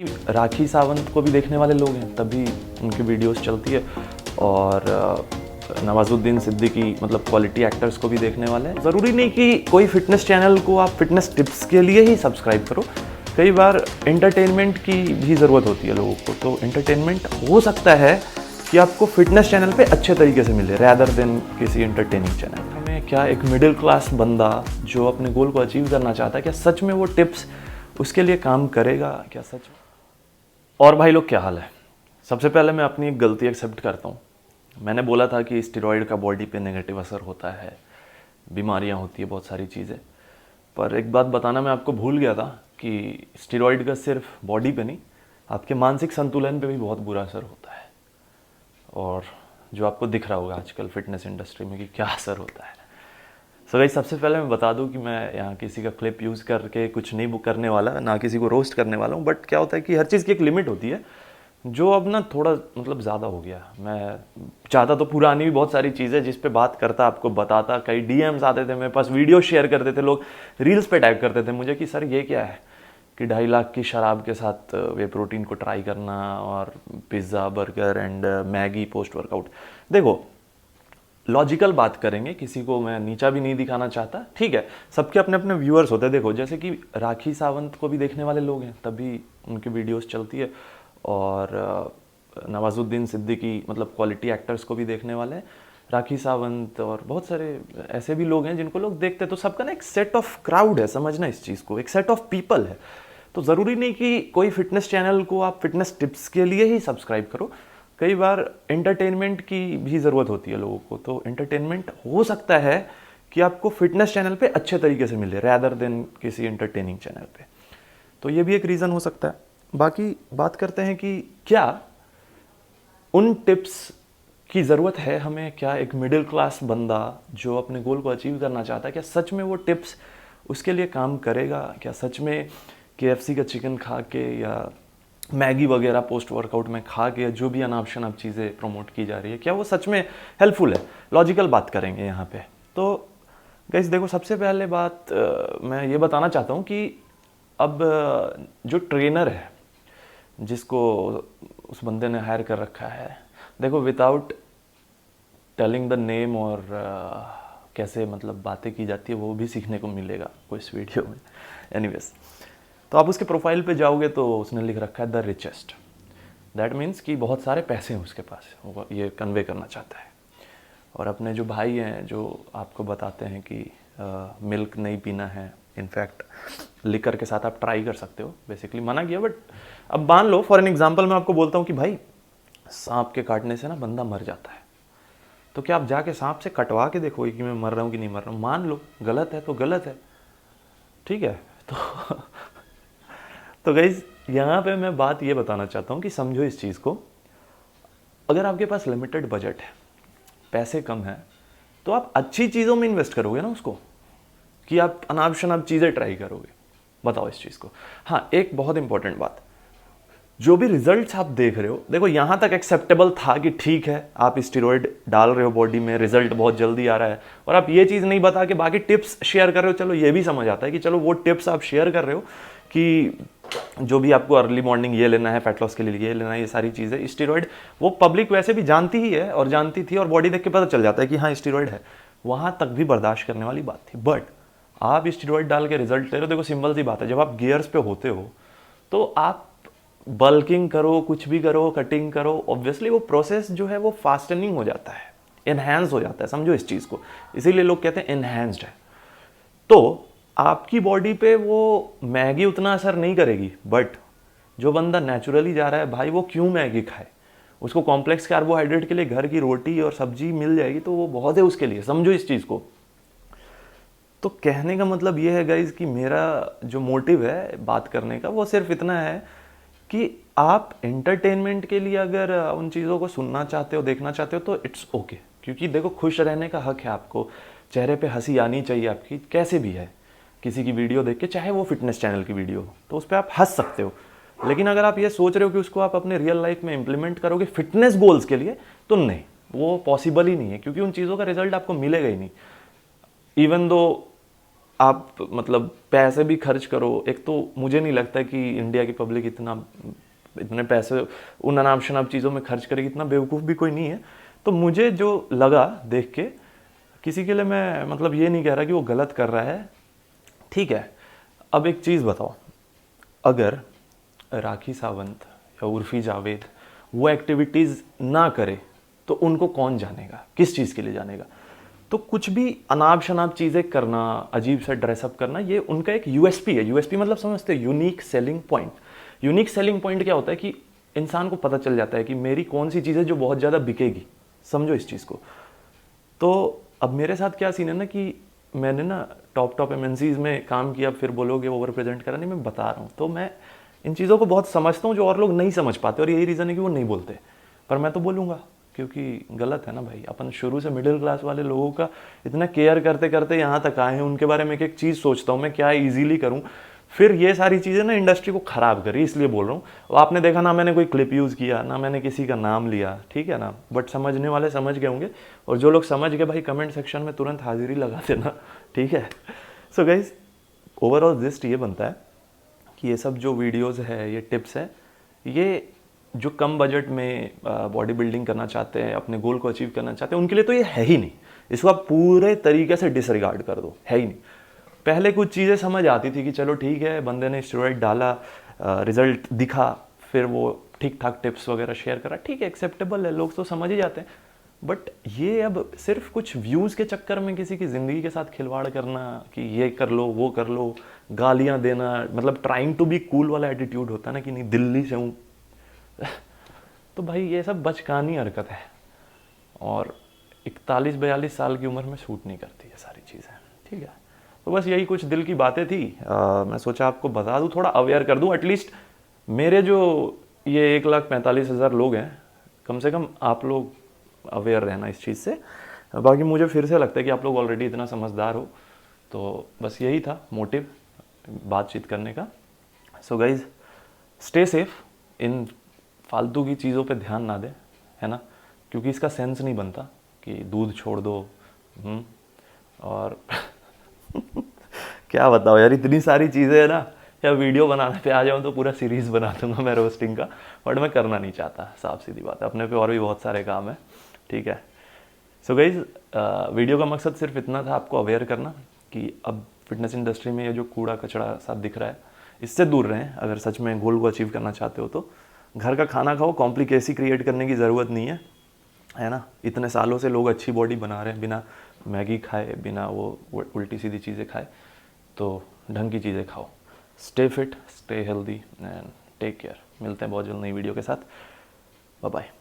राखी सावंत को भी देखने वाले लोग हैं, तभी उनकी वीडियोस चलती है। और नवाजुद्दीन सिद्दीकी मतलब क्वालिटी एक्टर्स को भी देखने वाले हैं। ज़रूरी नहीं कि कोई फिटनेस चैनल को आप फिटनेस टिप्स के लिए ही सब्सक्राइब करो। कई बार एंटरटेनमेंट की भी ज़रूरत होती है लोगों को, तो एंटरटेनमेंट हो सकता है कि आपको फिटनेस चैनल पे अच्छे तरीके से मिले रैदर देन किसी एंटरटेनिंग चैनल। हमें क्या एक मिडिल क्लास बंदा जो अपने गोल को अचीव करना चाहता है, क्या सच में वो टिप्स उसके लिए काम करेगा? क्या सच में? और भाई लोग क्या हाल है? सबसे पहले मैं अपनी एक गलती एक्सेप्ट करता हूँ। मैंने बोला था कि स्टेरॉइड का बॉडी पे नेगेटिव असर होता है, बीमारियाँ होती है, बहुत सारी चीज़ें। पर एक बात बताना मैं आपको भूल गया था कि स्टेरॉइड का सिर्फ बॉडी पे नहीं, आपके मानसिक संतुलन पे भी बहुत बुरा असर होता है। और जो आपको दिख रहा होगा आजकल फिटनेस इंडस्ट्री में कि क्या असर होता है। सो गाइस, सबसे पहले मैं बता दूं कि मैं यहाँ किसी का क्लिप यूज़ करके कुछ नहीं बुक करने वाला, ना किसी को रोस्ट करने वाला हूँ। बट क्या होता है कि हर चीज़ की एक लिमिट होती है, जो अब ना थोड़ा मतलब ज़्यादा हो गया। मैं चाहता तो पुरानी भी बहुत सारी चीज़ें जिस पे बात करता, आपको बताता, कई डीएम्स आते थे मेरे पास, वीडियो शेयर करते थे लोग, रील्स पे टाइप करते थे मुझे कि सर ये क्या है कि 2.5 लाख की शराब के साथ वे प्रोटीन को ट्राई करना और pizza, burger and Maggi post workout. देखो, लॉजिकल बात करेंगे, किसी को मैं नीचा भी नहीं दिखाना चाहता, ठीक है। सबके अपने अपने व्यूअर्स होते हैं। देखो, जैसे कि राखी सावंत को भी देखने वाले लोग हैं, तभी उनकी वीडियोस चलती है। और नवाजुद्दीन सिद्दीकी मतलब क्वालिटी एक्टर्स को भी देखने वाले हैं, राखी सावंत और बहुत सारे ऐसे भी लोग हैं जिनको लोग देखते हैं। तो सबका ना एक सेट ऑफ क्राउड है, समझना इस चीज़ को, एक सेट ऑफ पीपल है। तो ज़रूरी नहीं कि कोई फिटनेस चैनल को आप फिटनेस टिप्स के लिए ही सब्सक्राइब करो। कई बार एंटरटेनमेंट की भी ज़रूरत होती है लोगों को, तो एंटरटेनमेंट हो सकता है कि आपको फिटनेस चैनल पे अच्छे तरीके से मिले रैदर देन किसी एंटरटेनिंग चैनल पे। तो ये भी एक रीज़न हो सकता है। बाकी बात करते हैं कि क्या उन टिप्स की ज़रूरत है हमें। क्या एक मिडिल क्लास बंदा जो अपने गोल को अचीव करना चाहता है, क्या सच में वो टिप्स उसके लिए काम करेगा? क्या सच में KFC का चिकन खा के या मैगी वगैरह पोस्ट वर्कआउट में खा के जो भी अनाप शनाप चीज़ें प्रमोट की जा रही है, क्या वो सच में हेल्पफुल है? लॉजिकल बात करेंगे यहाँ पे। तो गाइस देखो, सबसे पहले बात मैं ये बताना चाहता हूँ कि अब जो ट्रेनर है जिसको उस बंदे ने हायर कर रखा है, देखो विदाउट टेलिंग द नेम और कैसे मतलब बातें की जाती है वो भी सीखने को मिलेगा आपको इस वीडियो में। एनीवेज, तो आप उसके प्रोफाइल पे जाओगे तो उसने लिख रखा है द रिचेस्ट। दैट मीन्स कि बहुत सारे पैसे हैं उसके पास, वो ये कन्वे करना चाहता है। और अपने जो भाई हैं जो आपको बताते हैं कि मिल्क नहीं पीना है, इनफैक्ट लिकर के साथ आप ट्राई कर सकते हो, बेसिकली मना किया। बट अब मान लो फॉर एन एग्जांपल मैं आपको बोलता हूँ कि भाई सांप के काटने से ना बंदा मर जाता है, तो क्या आप जाके सांप से कटवा के देखोगे कि मैं मर रहा हूँ कि नहीं मर रहा हूँ? मान लो गलत है तो गलत है, ठीक है। तो गाइज यहाँ पे मैं बात ये बताना चाहता हूँ कि समझो इस चीज़ को। अगर आपके पास लिमिटेड बजट है, पैसे कम है, तो आप अच्छी चीज़ों में इन्वेस्ट करोगे ना उसको, कि आप अनाप शनाप चीज़ें ट्राई करोगे? बताओ इस चीज़ को। हाँ, एक बहुत इंपॉर्टेंट बात, जो भी रिजल्ट्स आप देख रहे हो, देखो यहाँ तक एक्सेप्टेबल था कि ठीक है आप स्टेरॉइड डाल रहे हो बॉडी में, रिजल्ट बहुत जल्दी आ रहा है, और आप ये चीज़ नहीं बता के बाकी टिप्स शेयर कर रहे हो। चलो ये भी समझ आता है कि चलो वो टिप्स आप शेयर कर रहे हो कि जो भी आपको अर्ली मॉर्निंग ये लेना है, फैट लॉस के लिए ये लेना है, ये सारी चीज़ें स्टेरॉइड वो पब्लिक वैसे भी जानती ही है और जानती थी, और बॉडी देख के पता चल जाता है कि हाँ स्टेरॉइड है। वहाँ तक भी बर्दाश्त करने वाली बात थी। बट आप स्टेरॉइड डाल के रिजल्ट ले रहे हो। देखो सिंपल सी बात है, जब आप गियर्स पे होते हो तो आप बल्किंग करो, कुछ भी करो, कटिंग करो, ऑब्वियसली वो प्रोसेस जो है वो फास्टनिंग हो जाता है, एनहांस हो जाता है। समझो इस चीज़ को, इसीलिए लोग कहते हैं एनहांस्ड है। तो आपकी बॉडी पे वो मैगी उतना असर नहीं करेगी, बट जो बंदा नेचुरली जा रहा है भाई, वो क्यों मैगी खाए? उसको कॉम्प्लेक्स कार्बोहाइड्रेट के लिए घर की रोटी और सब्जी मिल जाएगी तो वो बहुत है उसके लिए। समझो इस चीज़ को। तो कहने का मतलब ये है गाइज कि मेरा जो मोटिव है बात करने का वो सिर्फ इतना है कि आप एंटरटेनमेंट के लिए अगर उन चीज़ों को सुनना चाहते हो, देखना चाहते हो, तो इट्स ओके। क्योंकि देखो, खुश रहने का हक है आपको, चेहरे पे हंसी आनी चाहिए आपकी, कैसे भी है। किसी की वीडियो देख के, चाहे वो फिटनेस चैनल की वीडियो हो, तो उस पर आप हंस सकते हो। लेकिन अगर आप ये सोच रहे हो कि उसको आप अपने रियल लाइफ में इंप्लीमेंट करोगे फिटनेस गोल्स के लिए, तो नहीं, वो पॉसिबल ही नहीं है, क्योंकि उन चीज़ों का रिजल्ट आपको मिलेगा ही नहीं। इवन दो आप मतलब पैसे भी खर्च करो, एक तो मुझे नहीं लगता कि इंडिया की पब्लिक इतने पैसे उन अनाप शनाप चीज़ों में खर्च करेगी, इतना बेवकूफ़ भी कोई नहीं है। तो मुझे जो लगा देख के, किसी के लिए मैं मतलब ये नहीं कह रहा कि वो गलत कर रहा है, ठीक है। अब एक चीज़ बताओ, अगर राखी सावंत या उर्फी जावेद वो एक्टिविटीज़ ना करे तो उनको कौन जानेगा, किस चीज़ के लिए जानेगा। तो कुछ भी अनाप शनाप चीज़ें करना, अजीब सा ड्रेसअप करना, ये उनका एक यूएसपी है। यूएसपी मतलब समझते हैं, unique selling point. Unique selling point क्या होता है कि इंसान को पता चल जाता है कि मेरी कौन सी चीज़ है जो बहुत ज़्यादा बिकेगी, समझो इस चीज़ को। तो अब मेरे साथ क्या सीन है ना कि मैंने ना टॉप एमएनसीज में काम किया, फिर बोलोगे ओवर प्रेजेंट करा, नहीं मैं बता रहा हूँ। तो मैं इन चीज़ों को बहुत समझता हूँ जो और लोग नहीं समझ पाते, और यही रीज़न है कि वो नहीं बोलते, पर मैं तो बोलूँगा क्योंकि गलत है ना भाई। अपन शुरू से मिडिल क्लास वाले लोगों का इतना केयर करते करते यहाँ तक आए हैं, उनके बारे में एक एक चीज़ सोचता हूँ मैं क्या ईजिली करूँ, फिर ये सारी चीज़ें ना इंडस्ट्री को ख़राब करी, इसलिए बोल रहा हूँ। आपने देखा ना, मैंने कोई क्लिप यूज़ किया ना, मैंने किसी का नाम लिया, ठीक है ना, बट समझने वाले समझ गए होंगे, और जो लोग समझ गए भाई कमेंट सेक्शन में तुरंत हाजिरी लगा देना, ठीक है। सो गाइज, ओवरऑल जिस्ट ये बनता है कि ये सब जो वीडियोज़ है, ये टिप्स है, ये जो कम बजट में बॉडी बिल्डिंग करना चाहते हैं, अपने गोल को अचीव करना चाहते हैं, उनके लिए तो ये है ही नहीं। इसको आप पूरे तरीके से डिसरिगार्ड कर दो, है ही नहीं। पहले कुछ चीज़ें समझ आती थी कि चलो ठीक है, बंदे ने स्टेरॉइड डाला, रिजल्ट दिखा, फिर वो ठीक ठाक टिप्स वगैरह शेयर करा, ठीक है, एक्सेप्टेबल है, लोग तो समझ ही जाते हैं। बट ये अब सिर्फ कुछ व्यूज़ के चक्कर में किसी की ज़िंदगी के साथ खिलवाड़ करना, कि ये कर लो वो कर लो, गालियाँ देना, मतलब ट्राइंग टू बी कूल वाला एटीट्यूड होता है ना कि नहीं दिल्ली से हूँ तो भाई ये सब बचकानी हरकत है, और 41-42 साल की उम्र में सूट नहीं करती ये सारी चीज़ें, ठीक है। तो बस यही कुछ दिल की बातें थी, मैं सोचा आपको बता दूं, थोड़ा अवेयर कर दूं। एटलीस्ट मेरे जो ये 1,45,000 लोग हैं, कम से कम आप लोग अवेयर रहना इस चीज़ से। बाकी मुझे फिर से लगता है कि आप लोग ऑलरेडी इतना समझदार हो, तो बस यही था मोटिव बातचीत करने का। सो गाइज, स्टे सेफ, इन फालतू की चीज़ों पे ध्यान ना दें, है ना, क्योंकि इसका सेंस नहीं बनता कि दूध छोड़ दो। और क्या बताओ यार, इतनी सारी चीज़ें है ना, या वीडियो बनाने पे आ जाऊँ तो पूरा सीरीज़ बना दूंगा मैं रोस्टिंग का, बट मैं करना नहीं चाहता, साफ सीधी बात है, अपने पे और भी बहुत सारे काम है, ठीक है। सो गाइज, वीडियो का मकसद सिर्फ इतना था, आपको अवेयर करना कि अब फिटनेस इंडस्ट्री में ये जो कूड़ा कचड़ा सा दिख रहा है, इससे दूर रहें। अगर सच में गोल को अचीव करना चाहते हो तो घर का खाना खाओ, कॉम्प्लिकेसी क्रिएट करने की ज़रूरत नहीं है ना। इतने सालों से लोग अच्छी बॉडी बना रहे हैं बिना मैगी खाए, बिना वो उल्टी सीधी चीज़ें खाए, तो ढंग की चीज़ें खाओ। Stay fit, stay healthy and take care. मिलते हैं बहुत जल्द नई वीडियो के साथ। Bye bye.